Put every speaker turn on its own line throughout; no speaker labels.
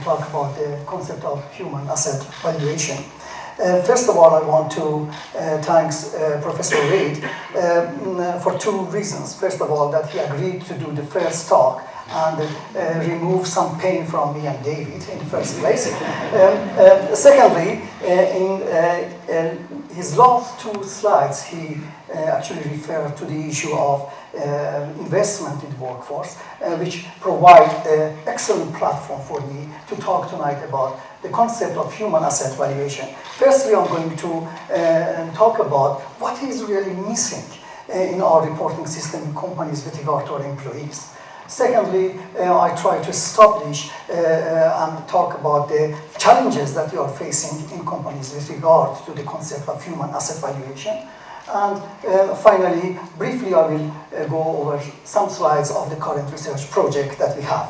talk about the concept of human asset valuation. First of all, I want to thank Professor Reid for two reasons. First of all, that he agreed to do the first talk and remove some pain from me and David in the first place. Secondly, in his last two slides, he actually referred to the issue of investment in the workforce, which provide an excellent platform for me to talk tonight about the concept of human asset valuation. Firstly, I'm going to talk about what is really missing in our reporting system in companies with regard to our employees. Secondly, I try to establish and talk about the challenges that we are facing in companies with regard to the concept of human asset valuation. And finally, briefly, I will go over some slides of the current research project that we have.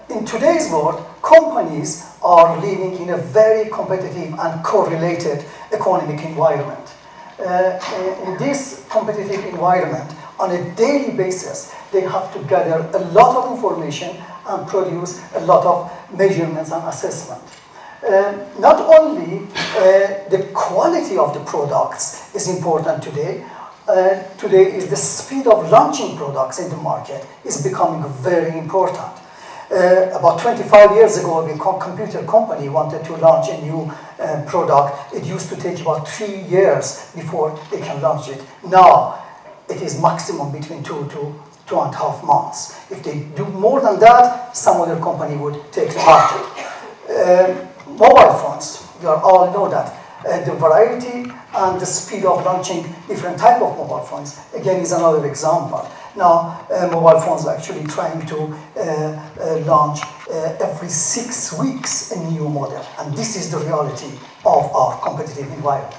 In today's world, companies are living in a very competitive and correlated economic environment. In this competitive environment, on a daily basis, they have to gather a lot of information and produce a lot of measurements and assessment. Not only the quality of the products is important today, today is the speed of launching products in the market is becoming very important. About 25 years ago, a computer company wanted to launch a new product. It used to take about 3 years before they can launch it. Now, it is maximum between 2 to 2.5 months. If they do more than that, some other company would take the market. Mobile phones, you all know that. The variety and the speed of launching different type of mobile phones, again, is another example. Now, mobile phones are actually trying to launch every 6 weeks a new model, and this is the reality of our competitive environment.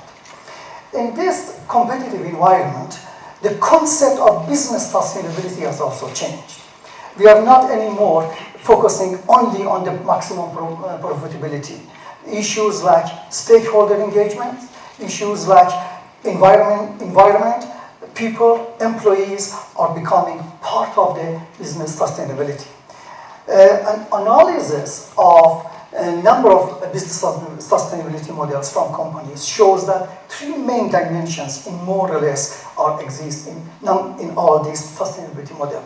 In this competitive environment, the concept of business sustainability has also changed. We are not anymore focusing only on the maximum profitability. Issues like stakeholder engagement, issues like environment, people, employees are becoming part of the business sustainability. An analysis of a number of business sustainability models from companies shows that 3 main dimensions in more or less exist in all these sustainability models.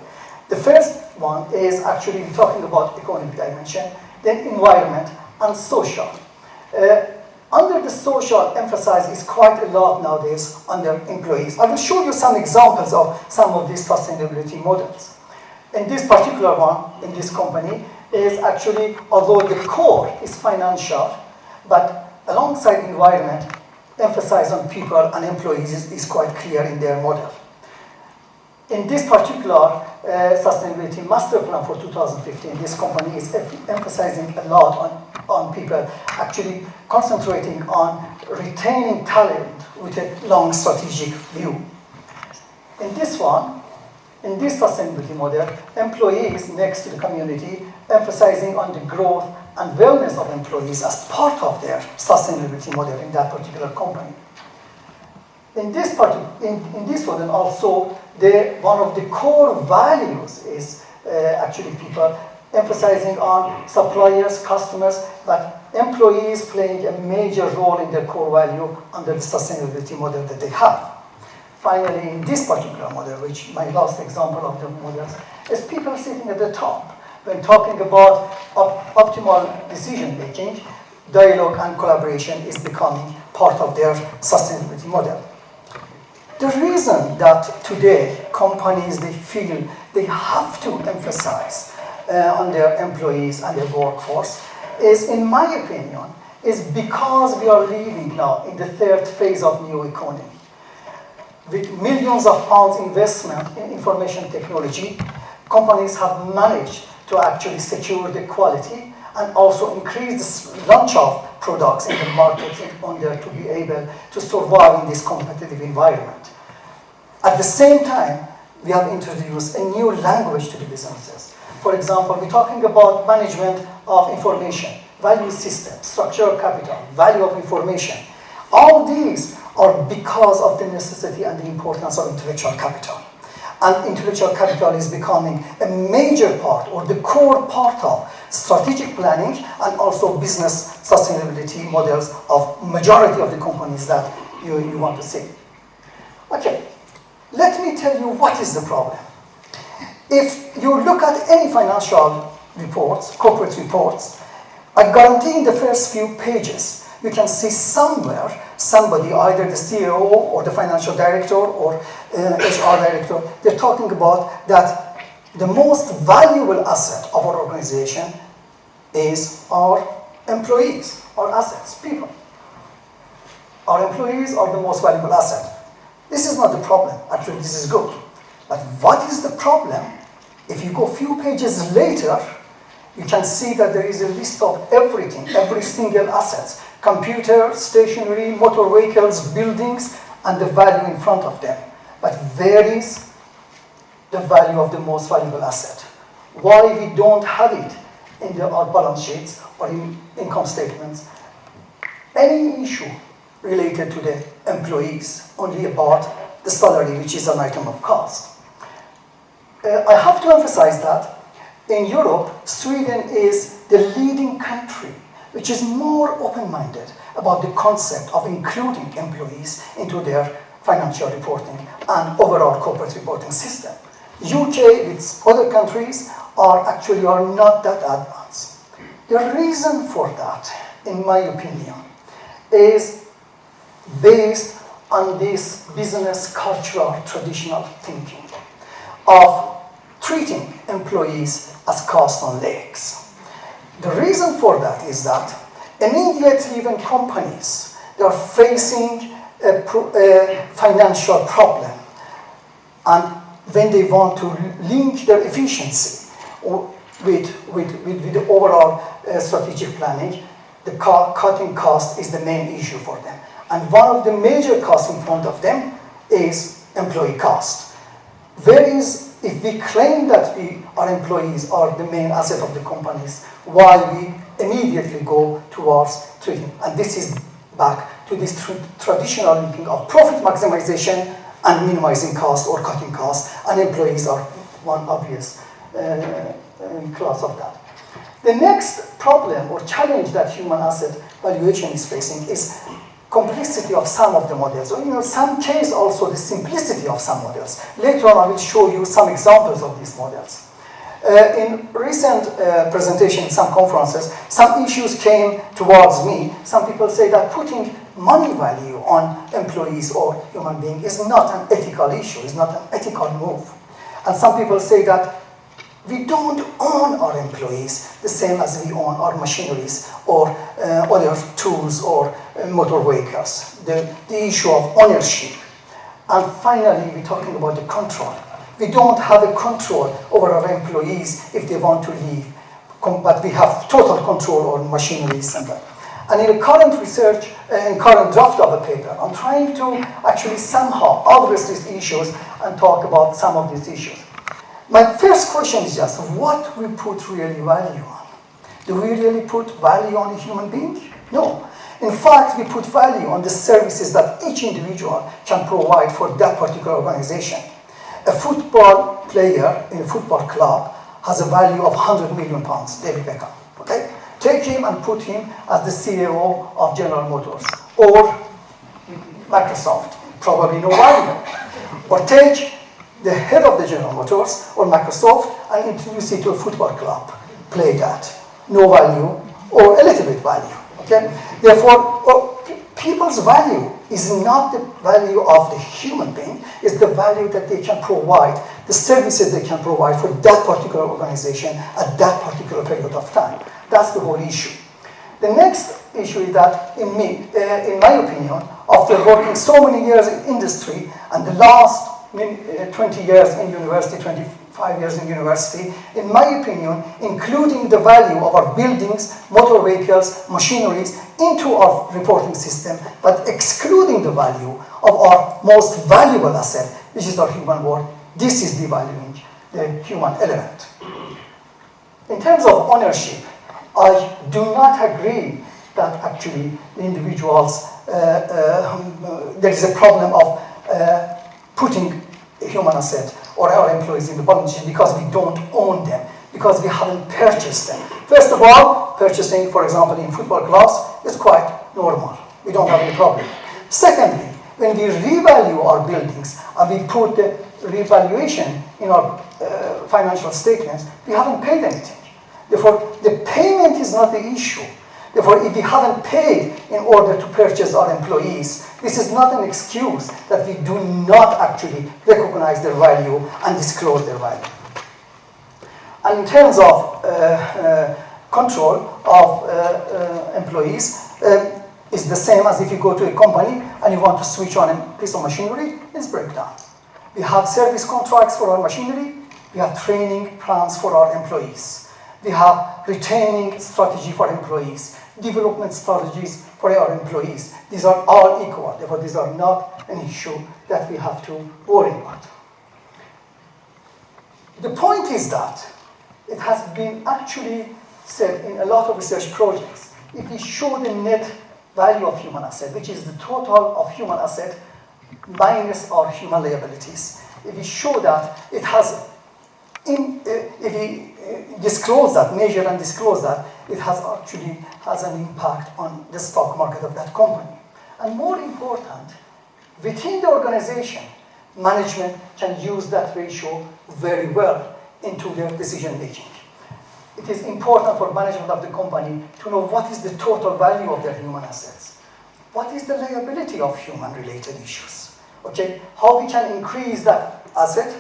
The first one is actually talking about economic dimension, then environment and social. Under the social, emphasis is quite a lot nowadays under employees. I will show you some examples of some of these sustainability models. In this particular one, in this company, is actually, although the core is financial, but alongside environment, emphasis on people and employees is quite clear in their model. In this particular sustainability master plan for 2015, this company is emphasizing a lot on people, actually concentrating on retaining talent with a long strategic view. In this one, in this sustainability model, employees next to the community, emphasizing on the growth and wellness of employees as part of their sustainability model in that particular company. In this one, also, one of the core values is actually people emphasizing on suppliers, customers, but employees playing a major role in their core value under the sustainability model that they have. Finally, in this particular model, which my last example of the models, is people sitting at the top. When talking about optimal decision making, dialogue and collaboration is becoming part of their sustainability model. The reason that today companies, they feel they have to emphasize on their employees and their workforce is, in my opinion, is because we are living now in the 3rd phase of new economy. With millions of pounds investment in information technology, companies have managed to actually secure the quality and also increase the launch of products in the market in order to be able to survive in this competitive environment. At the same time, we have introduced a new language to the businesses. For example, we're talking about management of information, value system, structural capital, value of information. All these are because of the necessity and the importance of intellectual capital. And intellectual capital is becoming a major part or the core part of strategic planning and also business sustainability models of majority of the companies that you want to see. Okay, let me tell you what is the problem. If you look at any financial reports, corporate reports, I guarantee in the first few pages, you can see somewhere somebody, either the CEO or the financial director or HR director, they're talking about that the most valuable asset of our organization is our employees, our assets, people. Our employees are the most valuable asset. This is not the problem. Actually, this is good. But what is the problem? If you go a few pages later, you can see that there is a list of everything, every single asset. Computer, stationery, motor vehicles, buildings, and the value in front of them. But where is the value of the most valuable asset? Why we don't have it in our balance sheets or in income statements? Any issue related to the employees, only about the salary, which is an item of cost. I have to emphasize that in Europe, Sweden is the leading country which is more open-minded about the concept of including employees into their financial reporting and overall corporate reporting system. UK, with other countries, are not that advanced. The reason for that, in my opinion, is based on this business cultural traditional thinking of treating employees as cost on legs. The reason for that is that immediately when companies they are facing a financial problem, and when they want to link their efficiency with the overall strategic planning, the cutting cost is the main issue for them. And one of the major costs in front of them is employee cost. Whereas if we claim that our employees are the main asset of the companies, why we immediately go towards treating. And this is back to this traditional linking of profit maximization and minimizing cost or cutting costs, and employees are one obvious class of that. The next problem or challenge that human asset valuation is facing is complexity of some of the models, or in some case also the simplicity of some models. Later on I will show you some examples of these models. In recent presentation in some conferences, some issues came towards me. Some people say that putting money value on employees or human beings is not an ethical issue, is not an ethical move. And some people say that we don't own our employees the same as we own our machineries or other tools or motor vehicles. The issue of ownership. And finally, we're talking about the control. We don't have a control over our employees if they want to leave, but we have total control over machineries and that. And in the current research, in current draft of a paper, I'm trying to actually somehow address these issues and talk about some of these issues. My first question is just, what we put really value on? Do we really put value on a human being? No. In fact, we put value on the services that each individual can provide for that particular organization. A football player in a football club has a value of £100 million, David Beckham. Okay? Take him and put him as the CEO of General Motors or Microsoft, probably no value. Or take the head of the General Motors or Microsoft and introduce it to a football club. Play that. No value or a little bit value. Okay? Therefore, people's value is not the value of the human being, it's the value that they can provide, the services they can provide for that particular organization at that particular period of time. That's the whole issue. The next issue is that, in my opinion, after working so many years in industry and the last 20 years in university, 25 years in university, in my opinion, including the value of our buildings, motor vehicles, machineries into our reporting system, but excluding the value of our most valuable asset, which is our human worth, this is devaluing the human element. In terms of ownership, I do not agree that actually the individuals, there is a problem of putting human asset or our employees in the balance sheet because we don't own them, because we haven't purchased them. First of all, purchasing, for example, in football clubs is quite normal. We don't have any problem. Secondly, when we revalue our buildings and we put the revaluation in our financial statements, we haven't paid anything. Therefore, the payment is not the issue. Therefore, if we haven't paid in order to purchase our employees, this is not an excuse that we do not actually recognize their value and disclose their value. And in terms of control of employees, it's the same as if you go to a company and you want to switch on a piece of machinery, it's breakdown. We have service contracts for our machinery, we have training plans for our employees, we have retaining strategy for employees, development strategies for our employees. These are all equal, therefore these are not an issue that we have to worry about. The point is that it has been actually said in a lot of research projects, if we show the net value of human asset, which is the total of human asset minus our human liabilities, if we show that it has, if we disclose that, measure and disclose that, it has actually has an impact on the stock market of that company. And more important, within the organization, management can use that ratio very well into their decision making. It is important for management of the company to know what is the total value of their human assets. What is the liability of human-related issues? Okay, how we can increase that asset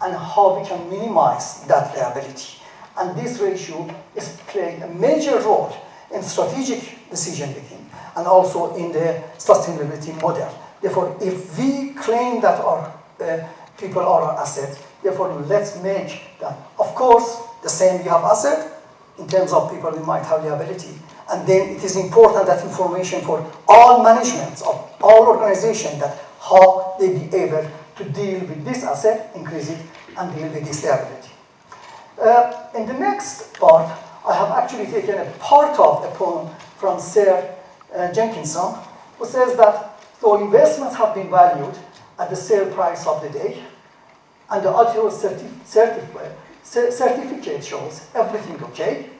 and how we can minimize that liability. And this ratio is playing a major role in strategic decision making and also in the sustainability model. Therefore, if we claim that our people are our assets, therefore let's make that. Of course, the same we have asset, in terms of people we might have liability. And then it is important that information for all managements of all organizations that how they be able to deal with this asset, increase it, and deal with this liability. In the next part, I have actually taken a part of a poem from Sir Jenkinson, who says that though investments have been valued at the sale price of the day, and the ultimate certificate shows everything okay,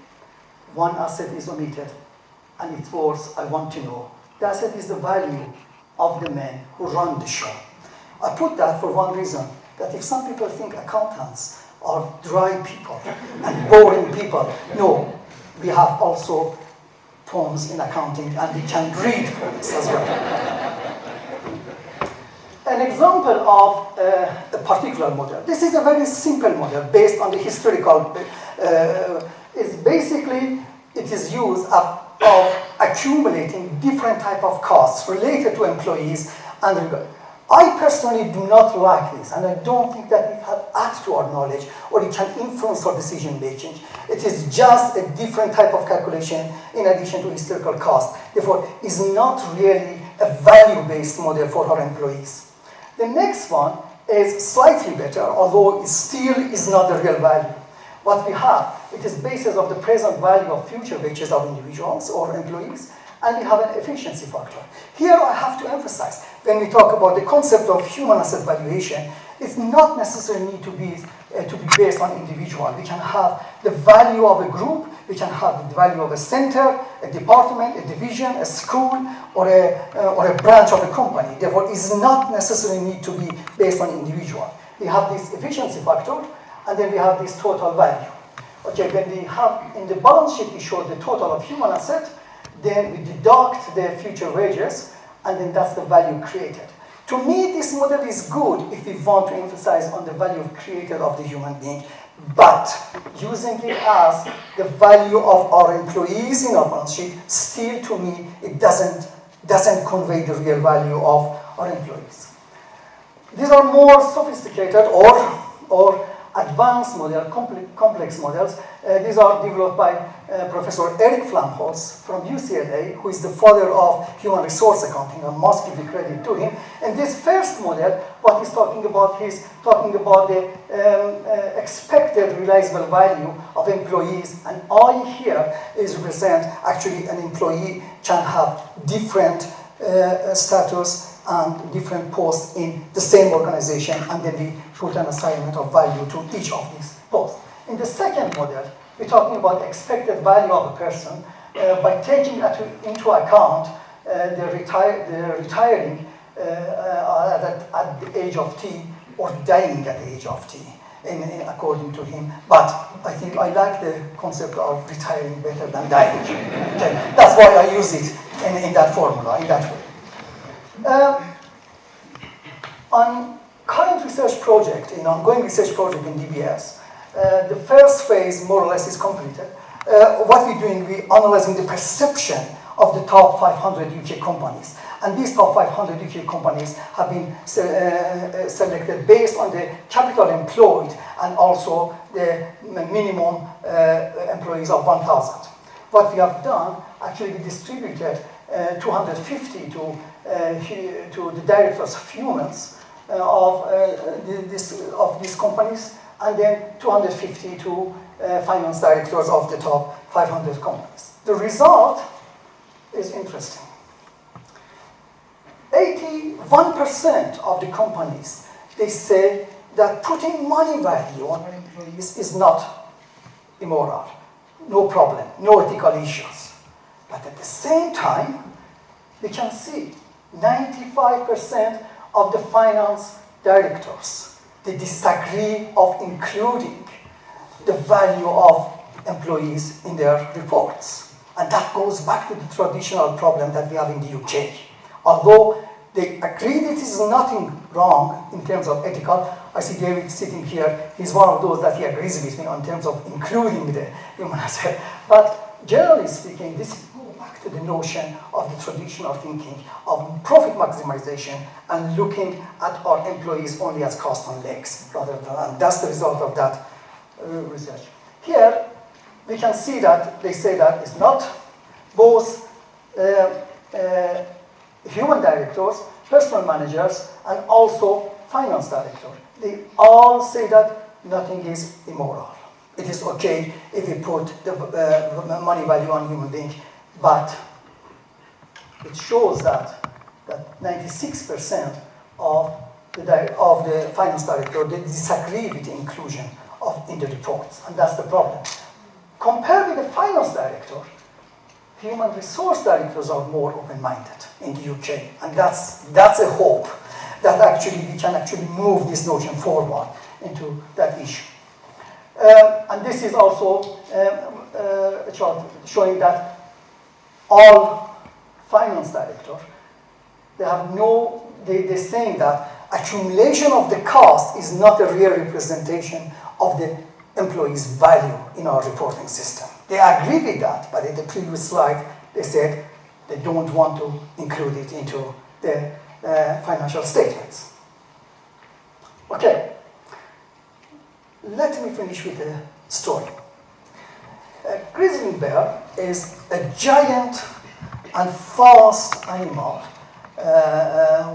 one asset is omitted, and it's worth, I want to know. The asset is the value of the men who run the show. I put that for one reason, that if some people think accountants are dry people and boring people, no, we have also poems in accounting and we can read poems as well. An example of a particular model. This is a very simple model based on the historical, is basically, it is used of accumulating different type of costs related to employees. And I personally do not like this, and I don't think that it can add to our knowledge or it can influence our decision making. It is just a different type of calculation in addition to historical cost. Therefore, it's not really a value-based model for our employees. The next one is slightly better, although it still is not the real value. What we have, it is basis of the present value of future wages of individuals or employees, and we have an efficiency factor. Here I have to emphasize, when we talk about the concept of human asset valuation, it's not necessarily need to be based on individual. We can have the value of a group, we can have the value of a center, a department, a division, a school, or a branch of a company. Therefore, it does not necessarily need to be based on individual. We have this efficiency factor, and then we have this total value. Okay, when we have in the balance sheet, we show the total of human asset, then we deduct the future wages, and then that's the value created. To me, this model is good if we want to emphasize on the value created of the human being, but using it as the value of our employees in our balance sheet, still to me, it doesn't convey the real value of our employees. These are more sophisticated or advanced models, complex models. These are developed by Professor Eric Flamholz from UCLA, who is the father of human resource accounting. I must give the credit to him. And this first model, what he's talking about the expected realizable value of employees. And I here is represent actually an employee can have different status and different posts in the same organization, and then we put an assignment of value to each of these posts. In the second model, we're talking about expected value of a person by taking into account the retiring at the age of T or dying at the age of T, according to him. But I think I like the concept of retiring better than dying. Okay. That's why I use it in that formula, in that way. On current research project, ongoing research project in DBS, the first phase more or less is completed. What we're doing, we're analyzing the perception of the top 500 UK companies. And these top 500 UK companies have been selected based on the capital employed and also the minimum employees of 1,000. What we have done, actually we distributed 250 to the directors of humans of these companies, and then 250 to finance directors of the top 500 companies. The result is interesting. 81% of the companies, they say that putting money value on their employees is not immoral, no problem, no ethical issues. But at the same time, we can see 95% of the finance directors, they disagree of including the value of employees in their reports. And that goes back to the traditional problem that we have in the UK. Although they agree that it is nothing wrong in terms of ethical, I see David sitting here, he's one of those that he agrees with me in terms of including the human asset. But generally speaking, this goes back to the notion of the traditional thinking of profit maximization and looking at our employees only as cost on legs, rather than, and that's the result of that research. Here, we can see that they say that it's not both human directors, personal managers, and also finance directors. They all say that nothing is immoral. It is okay if we put the money value on human being, but it shows that 96% of the finance director, they disagree with the inclusion in the reports, and that's the problem. Compared with the finance director, human resource directors are more open-minded in the UK, and that's a hope that actually we can actually move this notion forward into that issue. And this is also a chart showing that all finance directors, they're saying that accumulation of the cost is not a real representation of the employee's value in our reporting system. They agree with that, but in the previous slide, they said they don't want to include it into the financial statements. Okay, let me finish with a story. A grizzly bear is a giant and fast animal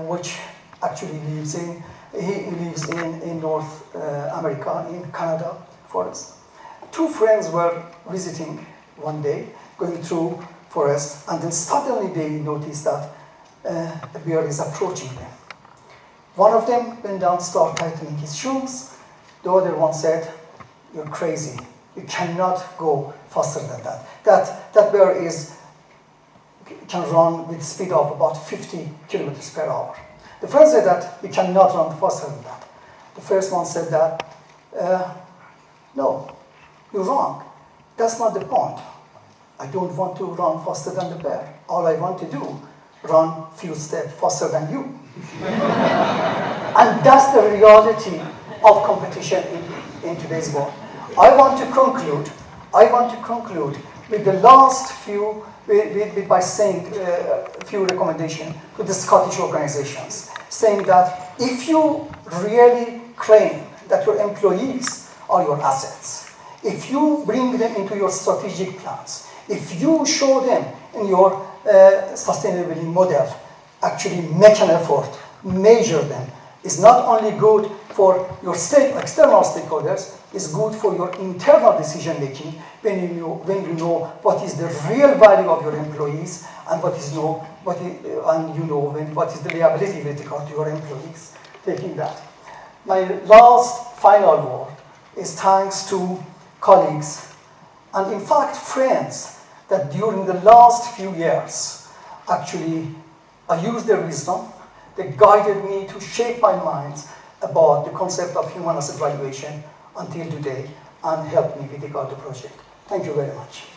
which actually lives in North America, in Canada forest. Two friends were visiting one day, going through forest, and then suddenly they noticed that a bear is approaching them. One of them went down, started tightening his shoes. The other one said, "You're crazy. You cannot go faster than that. That bear can run with speed of about 50 kilometers per hour." The friend said that you cannot run faster than that. The first one said that, "No, you're wrong. That's not the point. I don't want to run faster than the bear. All I want to do, run few steps faster than you." And that's the reality of competition in today's world. I want to conclude with the last few, by saying a few recommendations to the Scottish organizations, saying that if you really claim that your employees are your assets, if you bring them into your strategic plans, if you show them in your sustainability model, actually make an effort, measure them, is not only good for your external stakeholders, it's good for your internal decision making when you know what is the real value of your employees and what is what is the liability with regard to your employees. Taking that. My last final word is thanks to colleagues and in fact friends that during the last few years actually I used their wisdom. They guided me to shape my mind about the concept of human asset valuation until today and helped me with the project. Thank you very much.